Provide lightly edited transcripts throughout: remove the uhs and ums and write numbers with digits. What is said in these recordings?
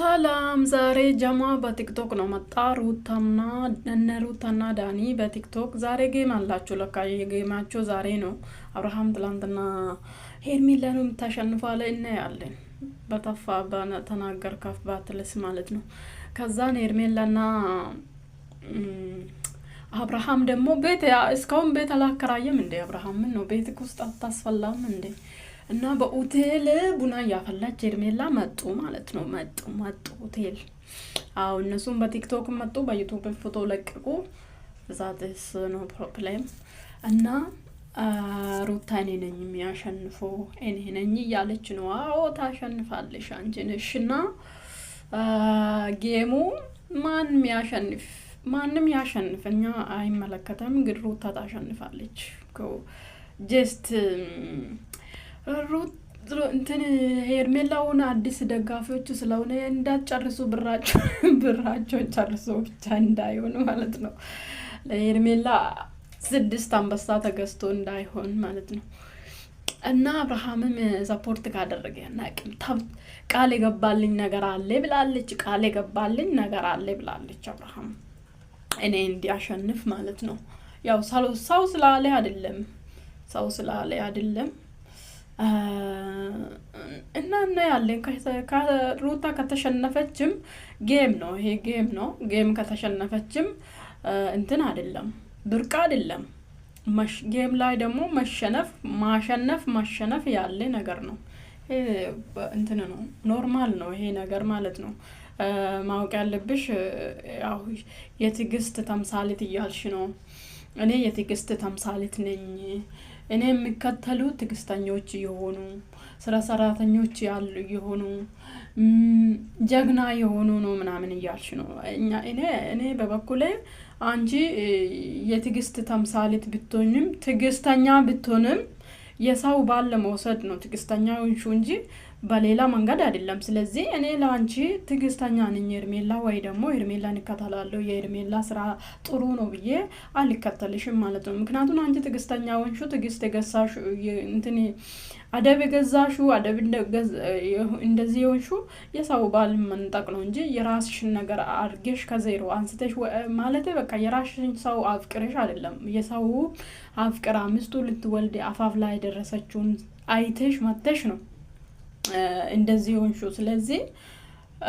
ሰላም ዛሬ ጀማ በቲክቶክ ነው መጣ ሩታና ዳኒ በቲክቶክ ዛሬ ጌም አላችሁ ለካ የጌማቸው ዛሬ ነው። አብርሃም ትላንትና ሄርሜላንም ተሸንፏል እና ያለን በተፋ በተናገር ከፍ ባትልስ ማለት ነው። ከዛን ሄርሜላና አብርሃም ደግሞ ቤት እስካሁን ቤት አላከራየም እንዴ? አብርሃም ምን ነው ቤት ውስጥ አታስፈላም እንዴ? እና በሆቴል ቡና ያፈላች ሄርሜላ መጡ ማለት ነው። መጡ ሆቴል። አው እነሱም በቲክቶክ መጡ፣ በዩቲዩብ ፎቶ ለቀቁ። ዛትስ ነው ፕሮብሌም። እና ሩታ እኔ ነኝ የሚያሸንፈው እኔ ነኝ እያለች ነው። አዎ ታሸንፋለሽ አንቺ ነሽና ጌሙ ማንም ያሸንፍ እኛ አይመለከተም፣ ግን ሩታ ታሸንፋለች። ጀስት እንትን ሄርሜላውን አዲስ ደጋፊዎች ስለሆነ እንዳትጨርሱ ብራቸው ጨርሶ ብቻ እንዳይሆን ማለት ነው። ለሄርሜላ 6 አንበሳ ተገዝቶ እንዳይሆን ማለት ነው። እና አብርሃምም ሰፖርት ካደረገ ያናቅም ቃል የገባልኝ ነገር አለ ብላለች። ቃል የገባልኝ ነገር አለ ብላለች አብርሃም እኔ እንዲያሸንፍ ማለት ነው። ያው ሰው ስላለ አይደለም እና ያለን ከሩታ ከተሸነፈችም ጌም ነው፣ ይሄ ጌም ነው። ጌም ከተሸነፈችም እንትን አይደለም፣ ብርቅ አይደለም። ጌም ላይ ደግሞ ማሸነፍ ያለ ነገር ነው። እንትን ነው፣ ኖርማል ነው ይሄ ነገር ማለት ነው። ማወቅ ያለብሽ ያው የትዕግስት ተምሳሌት እያልሽ ነው። እኔ የትዕግስት ተምሳሌት ነኝ። እኔ የሚከተሉ ትዕግስተኞች የሆኑ ስራ ሰራተኞች ያሉ የሆኑ ጀግና የሆኑ ነው ምናምን እያልሽ ነው። እኔ በበኩሌ አንቺ የትዕግስት ተምሳሌት ብትሆንም ትዕግስተኛ ብትሆንም የሰው ባል ለመውሰድ ነው ትዕግስተኛ ሆንሽ እንጂ በሌላ መንገድ አይደለም። ስለዚህ እኔ ለአንቺ ትዕግስተኛ ነኝ ሄርሜላ፣ ወይ ደግሞ ሄርሜላን እከተላለሁ። የሄርሜላ ስራ ጥሩ ነው ብዬ አልከተልሽም ማለት ነው። ምክንያቱም አንቺ ትዕግስተኛ ሆንሹ፣ ትዕግስት የገዛሹ እንትን አደብ የገዛሹ አደብ እንደዚህ ሆንሹ የሰው ባል መንጠቅ ነው እንጂ የራስሽን ነገር አድርገሽ ከዜሮ አንስተሽ ማለት በቃ የራስሽን ሰው አፍቅረሽ አይደለም። የሰው አፍቅራ ሚስቱ ልትወልድ አፋፍ ላይ ደረሰችውን አይተሽ መተሽ ነው እንደዚህ ሆንሹ። ስለዚህ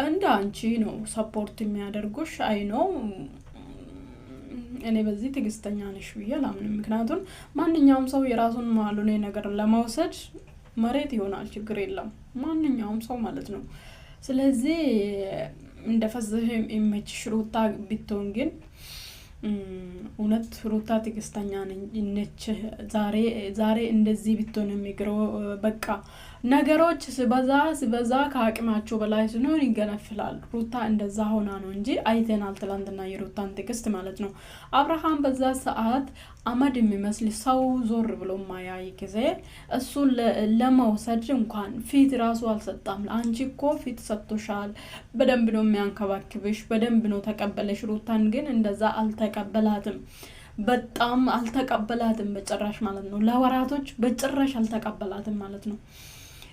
እንደ አንቺ ነው ሰፖርት የሚያደርጉሽ። አይ ነው እኔ በዚህ ትዕግስተኛ ነሽ ብዬ አላምንም። ምክንያቱም ማንኛውም ሰው የራሱን ማሉኔ ነገር ለማውሰድ መሬት ይሆናል፣ ችግር የለም ማንኛውም ሰው ማለት ነው። ስለዚህ እንደፈዘህ ኢሜጅሽ ሩታ ቢትሆን ግን እውነት ሩታ ትዕግስተኛ ነች። ዛሬ እንደዚህ ቢትሆን የሚግረው በቃ ነገሮች ሲበዛ ከአቅማቸው በላይ ሲሆን ይገነፍላል። ሩታ እንደዛ ሆና ነው እንጂ አይተናል ትላንትና የሩታን ትዕግስት ማለት ነው። አብርሃም በዛ ሰዓት አመድ የሚመስል ሰው ዞር ብሎ ማያይ ጊዜ እሱን ለመውሰድ እንኳን ፊት ራሱ አልሰጣም። አንቺ እኮ ፊት ሰጥቶሻል፣ በደንብ ነው የሚያንከባክብሽ፣ በደንብ ነው ተቀበለሽ። ሩታን ግን እንደዛ አልተቀበላትም፣ በጣም አልተቀበላትም በጭራሽ ማለት ነው። ለወራቶች በጭራሽ አልተቀበላትም ማለት ነው።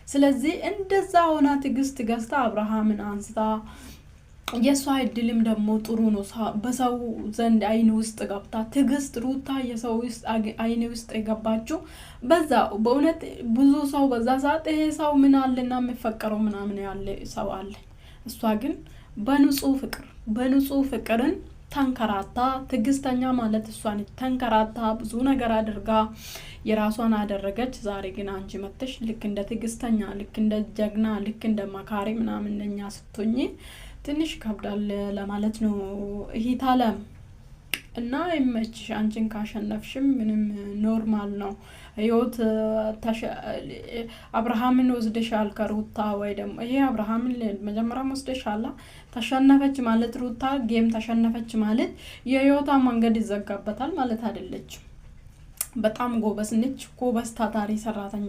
ስለዚህ እንደዛ ሆና ትዕግስት ገዝታ አብርሃምን አንስታ የሷ እድልም ደግሞ ጥሩ ነው። በሰው ዘንድ አይን ውስጥ ገብታ ትዕግስት ሩታ የሰው ውስጥ አይን ውስጥ የገባችው በዛ በእውነት ብዙ ሰው በዛ ሰዓት ይሄ ሰው ምን አለና የሚፈቀረው ምናምን ያለ ሰው አለ። እሷ ግን በንጹህ ፍቅርን ተንከራታ ትዕግስተኛ ማለት እሷን ተንከራታ ብዙ ነገር አድርጋ የራሷን አደረገች። ዛሬ ግን አንቺ መጥተሽ ልክ እንደ ትዕግስተኛ፣ ልክ እንደ ጀግና፣ ልክ እንደ መካሪ ምናምን ለኛ ስትሆኚ ትንሽ ከብዳል ለማለት ነው ይታለም። እና ይመችሽ። አንቺን ካሸነፍሽም ምንም ኖርማል ነው ህይወት። አብርሃምን ወስደሻል ከሩታ ወይ ደግሞ ይሄ አብርሃምን መጀመሪያ ወስደሻል። ተሸነፈች ማለት ሩታ ጌም ተሸነፈች ማለት የህይወታ መንገድ ይዘጋበታል ማለት አይደለችም። በጣም ጎበዝ ነች። ጎበዝ ታታሪ ሰራተኛ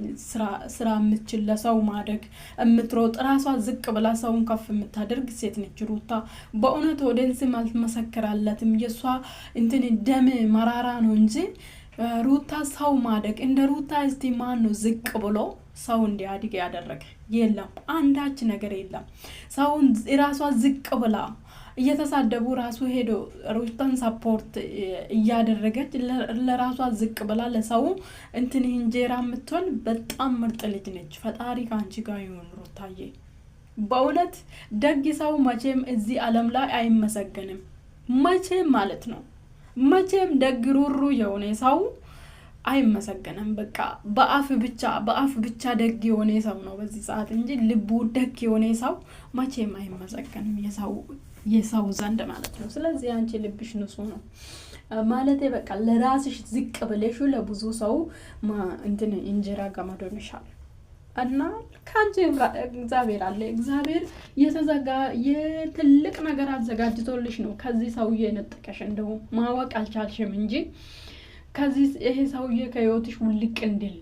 ስራ የምትችል ለሰው ማደግ የምትሮጥ ራሷ ዝቅ ብላ ሰውን ከፍ የምታደርግ ሴት ነች ሩታ። በእውነት ወደንስ ማልመሰከራለትም የሷ እንትን ደም መራራ ነው እንጂ ሩታ ሰው ማደግ እንደ ሩታ እስቲ ማን ነው ዝቅ ብሎ ሰው እንዲያድግ ያደረገ? የለም፣ አንዳች ነገር የለም። ሰውን ራሷ ዝቅ ብላ እየተሳደቡ ራሱ ሄዶ ሩታን ሰፖርት እያደረገች ለራሷ ዝቅ ብላ ለሰው እንትን እንጀራ የምትሆን በጣም ምርጥ ልጅ ነች። ፈጣሪ ካንቺ ጋር ይሁን ሩታዬ። በእውነት ደግ ሰው መቼም እዚህ ዓለም ላይ አይመሰገንም። መቼም ማለት ነው። መቼም ደግ ሩሩ የሆነ ሰው አይመሰገንም። በቃ በአፍ ብቻ ደግ የሆነ ሰው ነው በዚህ ሰዓት እንጂ ልቡ ደግ የሆነ ሰው መቼም አይመሰገንም የሰው ዘንድ ማለት ነው። ስለዚህ አንቺ ልብሽ ንጹህ ነው ማለት በቃ ለራስሽ ዝቅ ብለሽ ለብዙ ሰው እንትን እንጀራ ገመዶንሻል እና ካንቺ እግዚአብሔር አለ። እግዚአብሔር የትልቅ ነገር አዘጋጅቶልሽ ነው ከዚህ ሰውዬ ነጥቀሽ። እንደው ማወቅ አልቻልሽም እንጂ ከዚህ ይሄ ሰውዬ ከህይወትሽ ውልቅ እንድል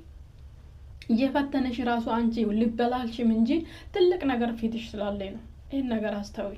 እየፈተነሽ ራሱ አንቺ ልበላልሽም እንጂ ትልቅ ነገር ፊትሽ ስላለኝ ነው። ይሄን ነገር አስተውይ።